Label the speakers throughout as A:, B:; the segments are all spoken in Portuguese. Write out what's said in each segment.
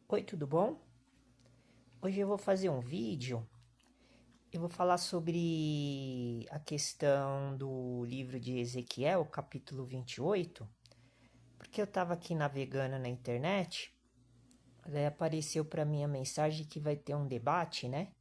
A: Oi, tudo bom? Hoje eu vou fazer um vídeo. Eu vou falar sobre a questão do livro de Ezequiel, capítulo 28, porque eu estava aqui navegando na internet, daí apareceu para mim a mensagem que vai ter um debate, né,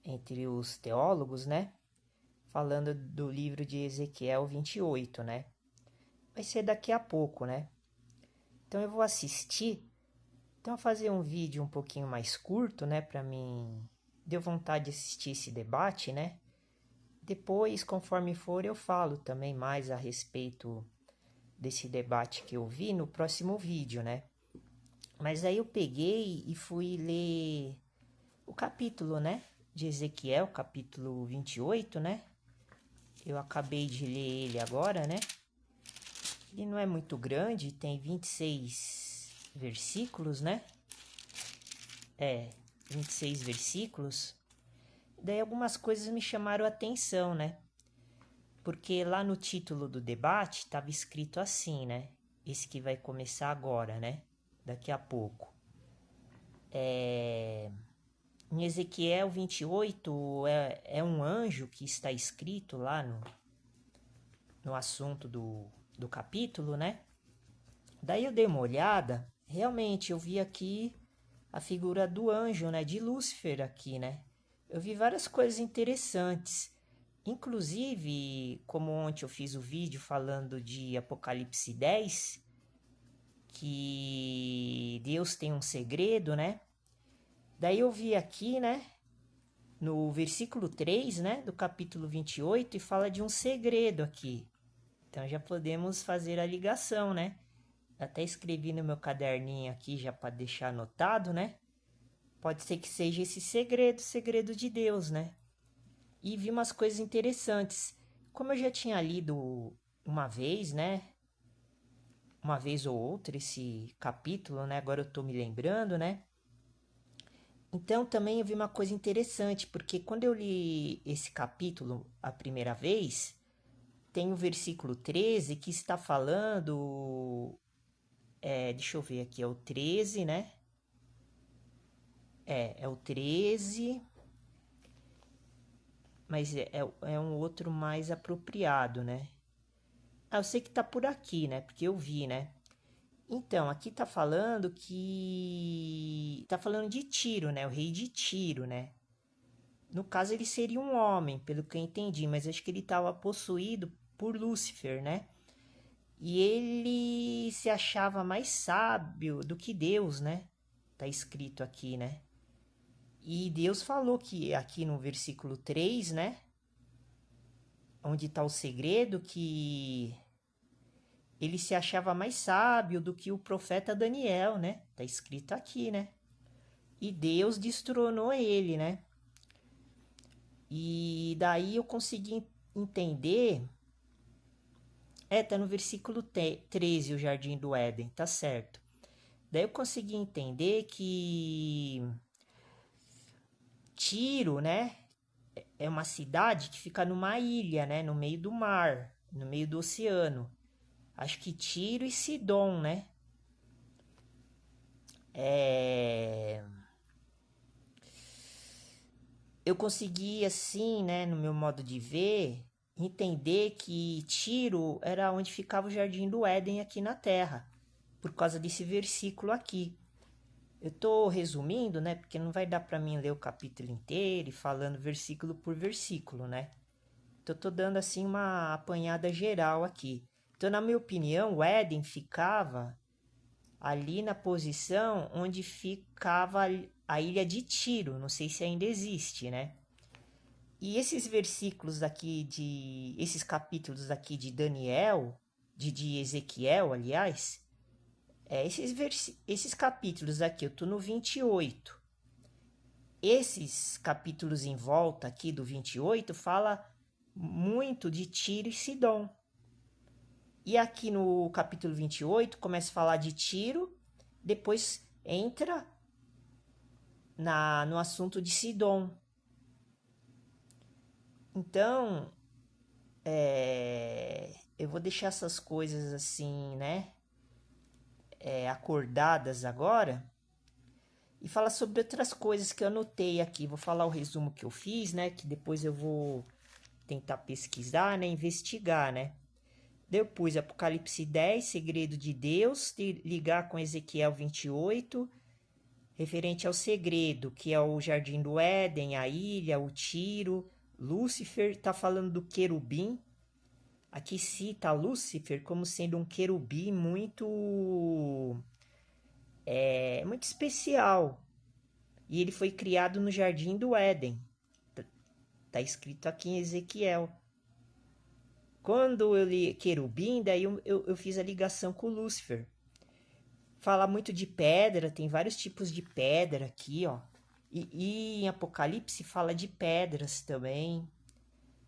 A: entre os teólogos, né, falando do livro de Ezequiel 28, né? Vai ser daqui a pouco, né? Então eu vou assistir. Então, fazer um vídeo um pouquinho mais curto, né, para mim, deu vontade de assistir esse debate, né? Depois, conforme for, eu falo também mais a respeito desse debate que eu vi no próximo vídeo, né? Mas aí eu peguei e fui ler o capítulo, né, de Ezequiel, capítulo 28, né? Eu acabei de ler ele agora, né? Ele não é muito grande, tem 26 versículos, né? 26 versículos. Daí algumas coisas me chamaram a atenção, né? Porque lá no título do debate estava escrito assim, né? Esse que vai começar agora, né? Daqui a pouco. Em Ezequiel 28 é um anjo que está escrito lá no assunto do capítulo, né? Daí eu dei uma olhada, realmente eu vi aqui a figura do anjo, né? De Lúcifer aqui, né? Eu vi várias coisas interessantes. Inclusive, como ontem eu fiz o vídeo falando de Apocalipse 10, que Deus tem um segredo, né? Daí eu vi aqui, né, no versículo 3, né, do capítulo 28, e fala de um segredo aqui. Então já podemos fazer a ligação, né? Até escrevi no meu caderninho aqui já para deixar anotado, né? Pode ser que seja esse segredo, segredo de Deus, né? E vi umas coisas interessantes. Como eu já tinha lido uma vez, né? Uma vez ou outra esse capítulo, né? Agora eu tô me lembrando, né? Então também eu vi uma coisa interessante, porque quando eu li esse capítulo a primeira vez, tem o versículo 13 que está falando. Deixa eu ver aqui, é o 13, né? É o 13, mas é um outro mais apropriado, né? Ah, eu sei que tá por aqui, né? Porque eu vi, né? Então, aqui tá falando que. Tá falando de Tiro, né? O rei de Tiro, né? No caso, ele seria um homem, pelo que eu entendi, mas acho que ele estava possuído por Lúcifer, né? E ele se achava mais sábio do que Deus, né? Tá escrito aqui, né? E Deus falou que aqui no versículo 3, né? Onde está o segredo, que ele se achava mais sábio do que o profeta Daniel, né? Tá escrito aqui, né? E Deus destronou ele, né? E daí eu consegui entender. Tá no versículo 13, o Jardim do Éden, tá certo. Daí eu consegui entender que Tiro, né? É uma cidade que fica numa ilha, né? No meio do mar, no meio do oceano. Acho que Tiro e Sidom, né? É... Eu consegui, assim, né? No meu modo de ver, entender que Tiro era onde ficava o Jardim do Éden aqui na Terra. Por causa desse versículo aqui. Eu tô resumindo, né? Porque não vai dar para mim ler o capítulo inteiro e falando versículo por versículo, né? Então, eu tô dando assim uma apanhada geral aqui. Então, na minha opinião, o Éden ficava ali na posição onde ficava a ilha de Tiro. Não sei se ainda existe, né? E esses versículos aqui esses capítulos aqui de Daniel, de Ezequiel, aliás, esses capítulos aqui, eu tô no 28. Esses capítulos em volta aqui do 28 fala muito de Tiro e Sidom. E aqui no capítulo 28 começa a falar de Tiro, depois entra no assunto de Sidom. Então, eu vou deixar essas coisas assim, né? Acordadas agora, e fala sobre outras coisas que eu anotei aqui. Vou falar o resumo que eu fiz, né? Que depois eu vou tentar pesquisar, né? Investigar, né? Eu pus Apocalipse 10, segredo de Deus, ligar com Ezequiel 28, referente ao segredo, que é o Jardim do Éden, a ilha, o tiro. Lúcifer está falando do querubim. Aqui cita Lúcifer como sendo um querubim muito especial. E ele foi criado no Jardim do Éden. Está escrito aqui em Ezequiel. Quando eu li querubim, daí eu fiz a ligação com Lúcifer. Fala muito de pedra, tem vários tipos de pedra aqui, ó. E em Apocalipse fala de pedras também.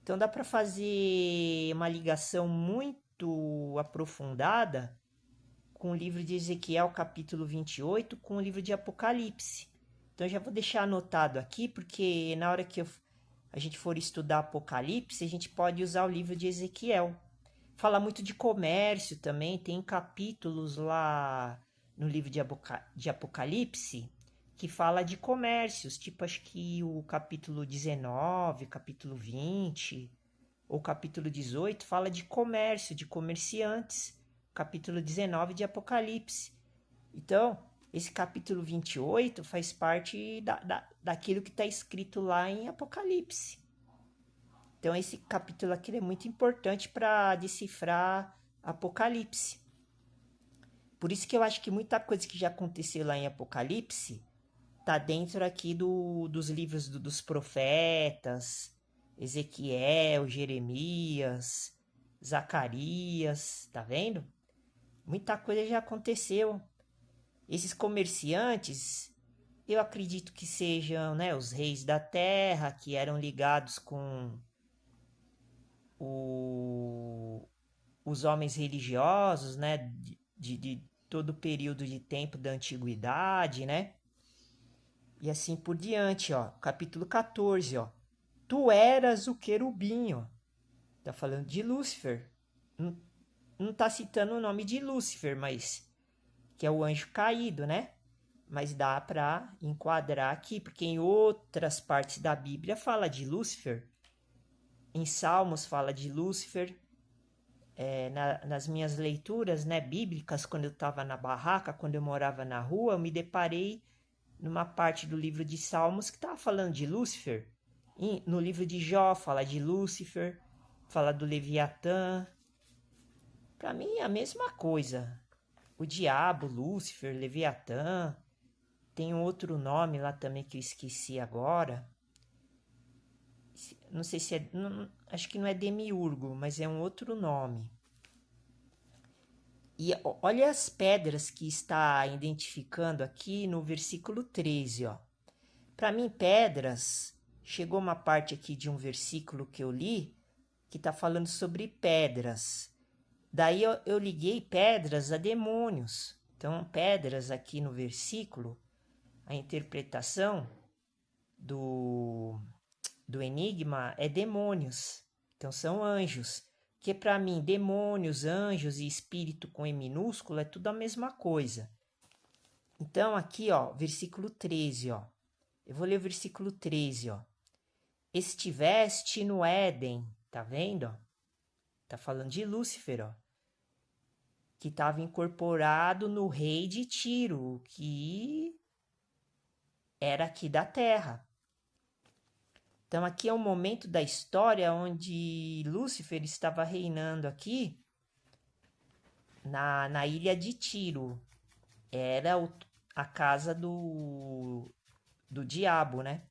A: Então dá para fazer uma ligação muito aprofundada com o livro de Ezequiel, capítulo 28, com o livro de Apocalipse. Então eu já vou deixar anotado aqui, porque na hora que a gente for estudar Apocalipse, a gente pode usar o livro de Ezequiel. Fala muito de comércio também, tem capítulos lá no livro de Apocalipse que fala de comércios, tipo acho que o capítulo 19, capítulo 20 ou capítulo 18 fala de comércio, de comerciantes, capítulo 19 de Apocalipse. Então, esse capítulo 28 faz parte daquilo que está escrito lá em Apocalipse. Então, esse capítulo aqui é muito importante para decifrar Apocalipse. Por isso que eu acho que muita coisa que já aconteceu lá em Apocalipse está dentro aqui dos livros dos profetas, Ezequiel, Jeremias, Zacarias, tá vendo? Muita coisa já aconteceu. Esses comerciantes, eu acredito que sejam, né, os reis da terra, que eram ligados com os homens religiosos, né, de todo o período de tempo da antiguidade, né? E assim por diante, ó. Capítulo 14, ó. Tu eras o querubim, ó. Tá falando de Lúcifer. Não tá citando o nome de Lúcifer, mas que é o anjo caído, né? Mas dá para enquadrar aqui, porque em outras partes da Bíblia fala de Lúcifer. Em Salmos fala de Lúcifer. Nas minhas leituras, né, bíblicas, quando eu estava na barraca, quando eu morava na rua, eu me deparei numa parte do livro de Salmos que estava falando de Lúcifer. No livro de Jó fala de Lúcifer, fala do Leviatã. Para mim é a mesma coisa. O diabo, Lúcifer, Leviatã. Tem um outro nome lá também que eu esqueci agora. Não sei se é. Acho que não é Demiurgo, mas é um outro nome. E olha as pedras que está identificando aqui no versículo 13, ó. Para mim, pedras, chegou uma parte aqui de um versículo que eu li que está falando sobre pedras. Daí eu liguei pedras a demônios. Então, pedras aqui no versículo, a interpretação do enigma é demônios. Então, são anjos. Que para mim, demônios, anjos e espírito com E minúsculo é tudo a mesma coisa. Então, aqui, ó, versículo 13, ó. Eu vou ler o versículo 13, ó. Estiveste no Éden, tá vendo? Tá falando de Lúcifer, ó. Que estava incorporado no rei de Tiro, que era aqui da terra. Então aqui é um momento da história onde Lúcifer estava reinando aqui na ilha de Tiro. Era a casa do diabo, né?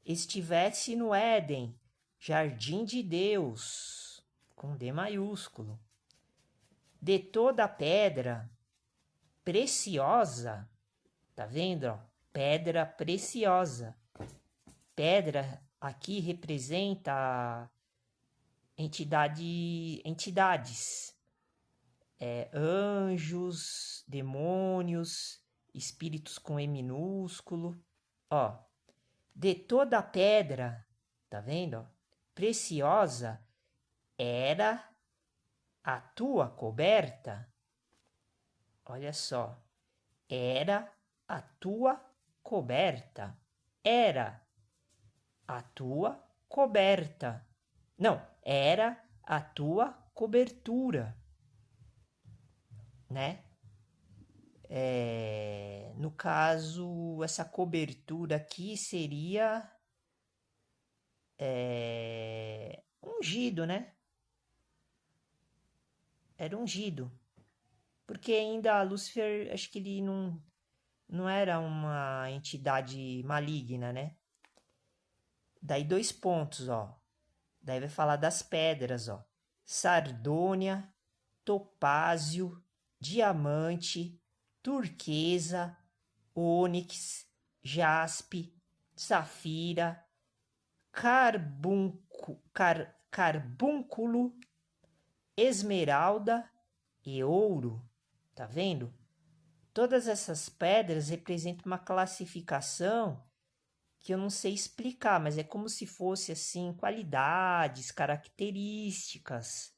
A: Estivesse no Éden, jardim de Deus, com D maiúsculo. De toda pedra preciosa, tá vendo? Ó? Pedra preciosa. Pedra aqui representa entidades, anjos, demônios, espíritos com E minúsculo. Ó, de toda pedra, tá vendo? Ó? Preciosa era a tua coberta. Olha só, era a tua coberta era a tua coberta. Não, era a tua cobertura, né? No caso, essa cobertura aqui seria ungido, né? Era ungido. Porque ainda Lúcifer, acho que ele não era uma entidade maligna, né? Daí 2 pontos, ó. Daí vai falar das pedras, ó. Sardônia, topázio, diamante, turquesa, ônix, jaspe, safira, carbúnculo, esmeralda e ouro. Tá vendo? Todas essas pedras representam uma classificação que eu não sei explicar, mas é como se fosse assim, qualidades, características.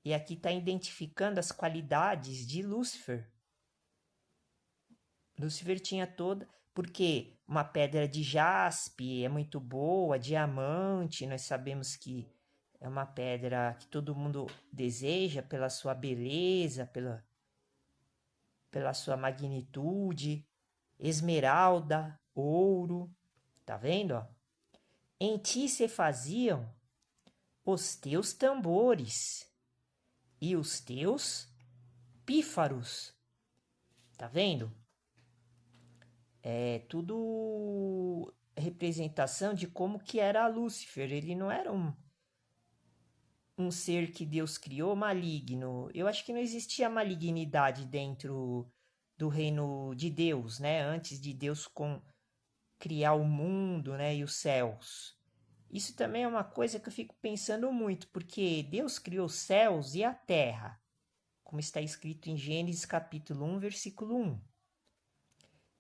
A: E aqui está identificando as qualidades de Lúcifer. Lúcifer tinha toda, porque uma pedra de jaspe é muito boa, diamante, nós sabemos que é uma pedra que todo mundo deseja pela sua beleza, pela sua magnitude, esmeralda, ouro, tá vendo? Ó? Em ti se faziam os teus tambores e os teus pífaros, tá vendo? É tudo representação de como que era Lúcifer. Ele não era um ser que Deus criou maligno. Eu acho que não existia malignidade dentro do reino de Deus, né? Antes de Deus criar o mundo, né? E os céus. Isso também é uma coisa que eu fico pensando muito, porque Deus criou os céus e a terra, como está escrito em Gênesis capítulo 1, versículo 1.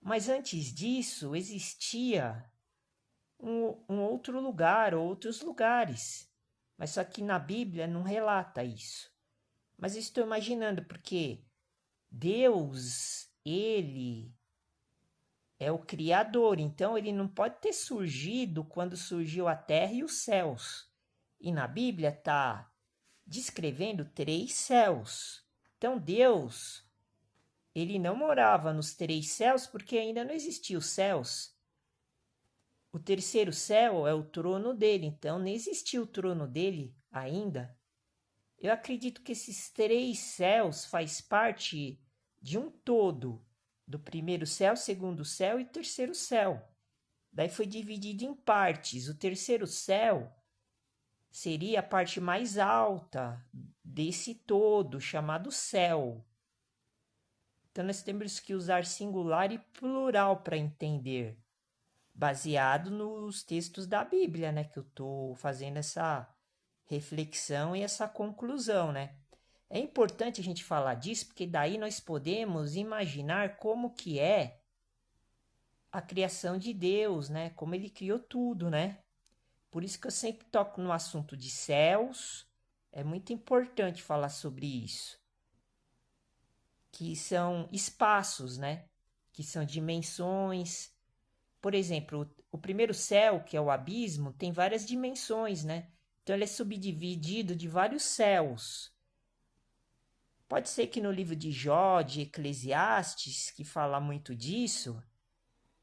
A: Mas antes disso existia um outro lugar, outros lugares. Mas só que na Bíblia não relata isso. Mas eu estou imaginando, porque Deus, ele é o Criador, então ele não pode ter surgido quando surgiu a terra e os céus. E na Bíblia está descrevendo 3 céus. Então Deus, ele não morava nos 3 céus porque ainda não existiam os céus. O terceiro céu é o trono dele, então não existiu o trono dele ainda. Eu acredito que esses 3 céus faz parte de um todo, do primeiro céu, segundo céu e terceiro céu. Daí foi dividido em partes. O terceiro céu seria a parte mais alta desse todo, chamado céu. Então nós temos que usar singular e plural para entender, baseado nos textos da Bíblia, né, que eu estou fazendo essa reflexão e essa conclusão, né? É importante a gente falar disso, porque daí nós podemos imaginar como que é a criação de Deus, né? Como ele criou tudo, né? Por isso que eu sempre toco no assunto de céus. É muito importante falar sobre isso. Que são espaços, né? Que são dimensões. Por exemplo, o primeiro céu, que é o abismo, tem várias dimensões, né? Então ele é subdividido de vários céus. Pode ser que no livro de Jó, de Eclesiastes, que fala muito disso,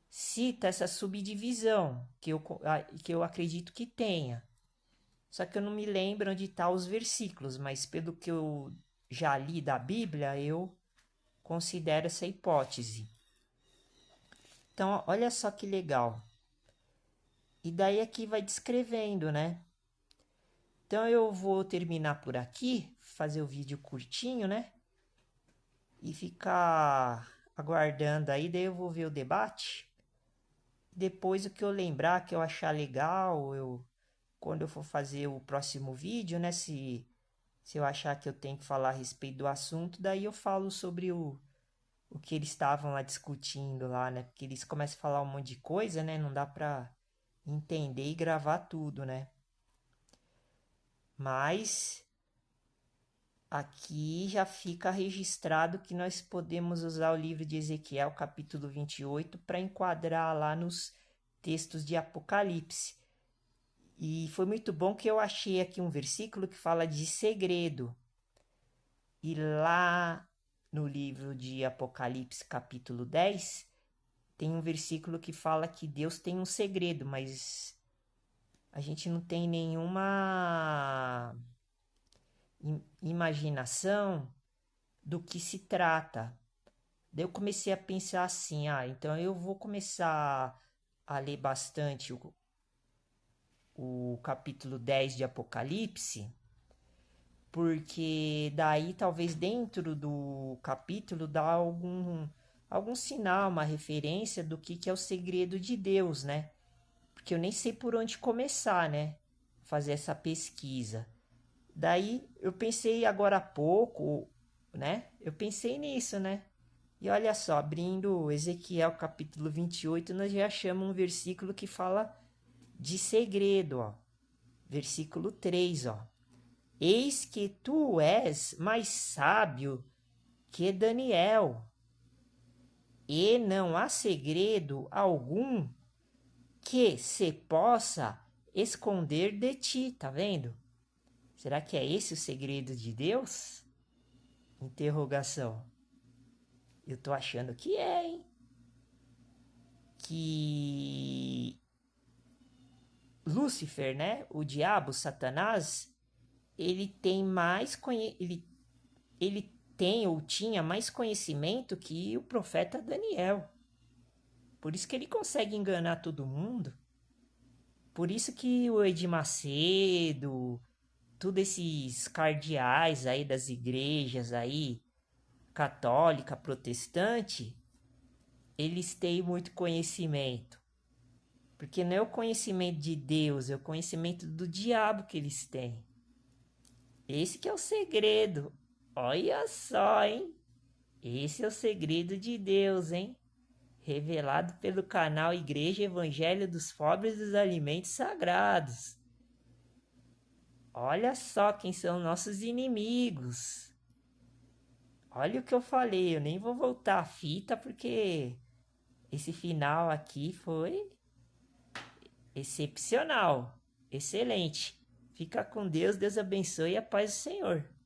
A: cita essa subdivisão, que eu acredito que tenha. Só que eu não me lembro onde estão os versículos, mas pelo que eu já li da Bíblia, eu considero essa hipótese. Então, olha só que legal. E daí aqui vai descrevendo, né? Então eu vou terminar por aqui, fazer o vídeo curtinho, né? E ficar aguardando aí, daí eu vou ver o debate. Depois o que eu lembrar, que eu achar legal, quando eu for fazer o próximo vídeo, né? Se eu achar que eu tenho que falar a respeito do assunto, daí eu falo sobre o que eles estavam lá discutindo lá, né? Porque eles começam a falar um monte de coisa, né? Não dá pra entender e gravar tudo, né? Mas aqui já fica registrado que nós podemos usar o livro de Ezequiel, capítulo 28, para enquadrar lá nos textos de Apocalipse. E foi muito bom que eu achei aqui um versículo que fala de segredo. E lá no livro de Apocalipse, capítulo 10, tem um versículo que fala que Deus tem um segredo, mas a gente não tem nenhuma imaginação do que se trata. Daí eu comecei a pensar assim, então eu vou começar a ler bastante o capítulo 10 de Apocalipse, porque daí talvez dentro do capítulo dá algum sinal, uma referência do que é o segredo de Deus, né? Porque eu nem sei por onde começar, né? Fazer essa pesquisa. Daí eu pensei agora há pouco, né? Eu pensei nisso, né? E olha só, abrindo Ezequiel capítulo 28, nós já achamos um versículo que fala de segredo, ó. Versículo 3, ó. Eis que tu és mais sábio que Daniel, e não há segredo algum que se possa esconder de ti, tá vendo? Será que é esse o segredo de Deus? Interrogação. Eu tô achando que é, hein? Que Lúcifer, né? O diabo, Satanás, ele tem ele tem ou tinha mais conhecimento que o profeta Daniel. Por isso que ele consegue enganar todo mundo. Por isso que o Edir Macedo, todos esses cardeais aí das igrejas aí, católica, protestante, eles têm muito conhecimento. Porque não é o conhecimento de Deus, é o conhecimento do diabo que eles têm. Esse que é o segredo. Olha só, hein? Esse é o segredo de Deus, hein? Revelado pelo canal Igreja Evangelho dos Pobres dos Alimentos Sagrados. Olha só quem são nossos inimigos. Olha o que eu falei, eu nem vou voltar a fita porque esse final aqui foi excepcional, excelente. Fica com Deus, Deus abençoe e a paz do Senhor.